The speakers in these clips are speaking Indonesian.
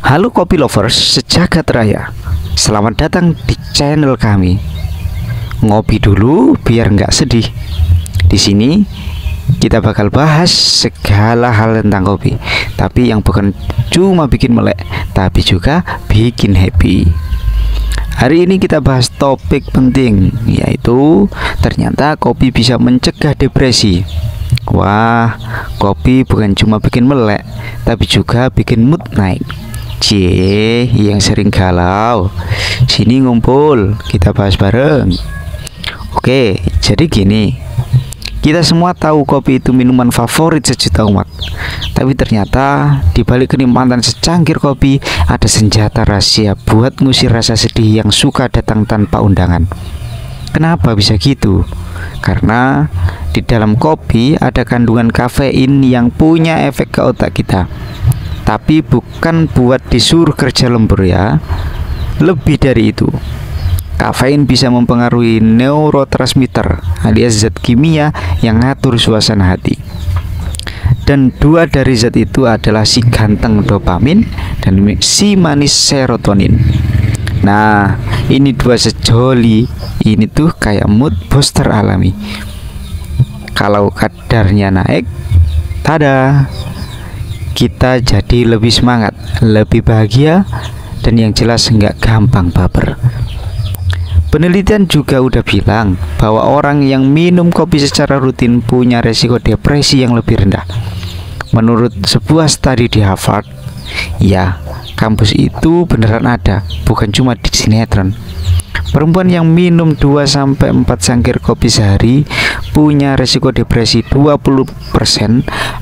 Halo kopi lovers sejagat raya, selamat datang di channel kami. Ngopi dulu biar nggak sedih. Di sini kita bakal bahas segala hal tentang kopi, tapi yang bukan cuma bikin melek, tapi juga bikin happy. Hari ini kita bahas topik penting, yaitu ternyata kopi bisa mencegah depresi. Wah, kopi bukan cuma bikin melek, tapi juga bikin mood naik. Cie, yang sering galau, sini ngumpul, kita bahas bareng. Oke, jadi gini, kita semua tahu kopi itu minuman favorit sejuta umat. Tapi ternyata di balik kenikmatan secangkir kopi ada senjata rahasia buat ngusir rasa sedih yang suka datang tanpa undangan. Kenapa bisa gitu? Karena di dalam kopi ada kandungan kafein yang punya efek ke otak kita. Tapi bukan buat disuruh kerja lembur ya. Lebih dari itu, kafein bisa mempengaruhi neurotransmitter alias zat kimia yang ngatur suasana hati. Dan dua dari zat itu adalah si ganteng dopamin dan si manis serotonin. Nah, ini dua sejoli ini tuh kayak mood booster alami. Kalau kadarnya naik, tada, kita jadi lebih semangat, lebih bahagia, dan yang jelas nggak gampang baper. Penelitian juga udah bilang bahwa orang yang minum kopi secara rutin punya resiko depresi yang lebih rendah. Menurut sebuah studi di Harvard, ya, kampus itu beneran ada, bukan cuma di sinetron. Perempuan yang minum 2-4 cangkir kopi sehari punya resiko depresi 20%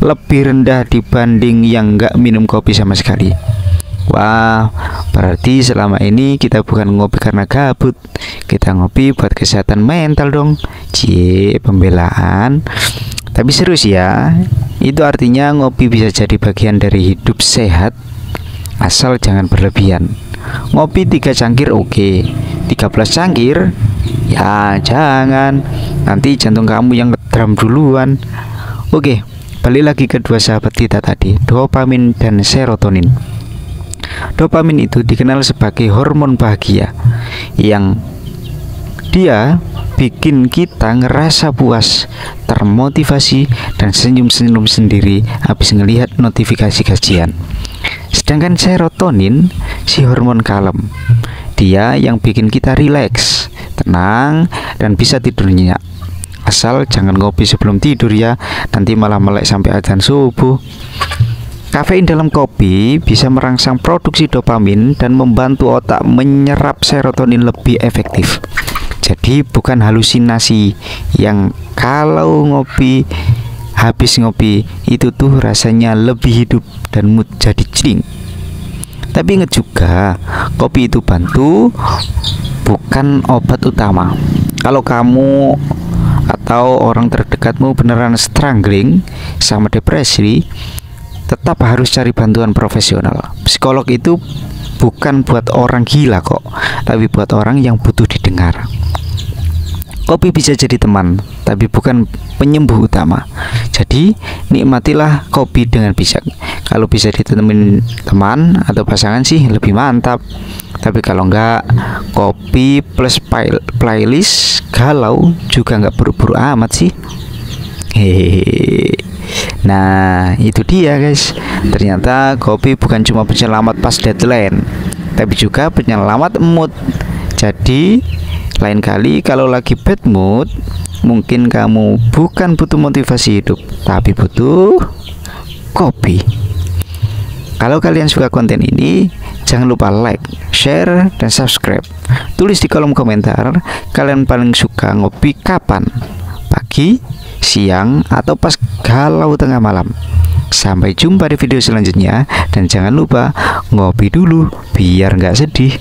lebih rendah dibanding yang nggak minum kopi sama sekali. Wah, berarti selama ini kita bukan ngopi karena gabut, kita ngopi buat kesehatan mental dong. Cie, pembelaan. Tapi serius ya, itu artinya ngopi bisa jadi bagian dari hidup sehat, asal jangan berlebihan. Ngopi 3 cangkir oke, 13 cangkir ya jangan, nanti jantung kamu yang ngedram duluan. Oke, balik lagi ke dua sahabat kita tadi, dopamin dan serotonin. Dopamin itu dikenal sebagai hormon bahagia yang dia bikin kita ngerasa puas, termotivasi, dan senyum-senyum sendiri habis ngelihat notifikasi gajian. Sedangkan serotonin, si hormon kalem, dia yang bikin kita rileks, tenang, dan bisa tidur nyenyak. Asal jangan ngopi sebelum tidur ya, nanti malah melek sampai adzan subuh. Kafein dalam kopi bisa merangsang produksi dopamin dan membantu otak menyerap serotonin lebih efektif. Jadi bukan halusinasi yang kalau habis ngopi itu tuh rasanya lebih hidup dan mood jadi cling. Tapi ingat juga, kopi itu bantu, bukan obat utama. Kalau kamu atau orang terdekatmu beneran struggling sama depresi, tetap harus cari bantuan profesional. Psikolog itu bukan buat orang gila kok, tapi buat orang yang butuh didengar. Kopi bisa jadi teman, tapi bukan penyembuh utama. Jadi nikmatilah kopi dengan bijak. Kalau bisa ditemenin teman atau pasangan sih lebih mantap. Tapi kalau enggak, kopi plus playlist galau juga enggak buru-buru amat sih. Hehehe. Nah, itu dia guys. Ternyata kopi bukan cuma penyelamat pas deadline, tapi juga penyelamat mood. Jadi lain kali kalau lagi bad mood, mungkin kamu bukan butuh motivasi hidup, tapi butuh kopi. Kalau kalian suka konten ini, jangan lupa like, share, dan subscribe. Tulis di kolom komentar kalian paling suka ngopi kapan, pagi, siang, atau pas galau tengah malam. Sampai jumpa di video selanjutnya, dan jangan lupa ngopi dulu biar nggak sedih.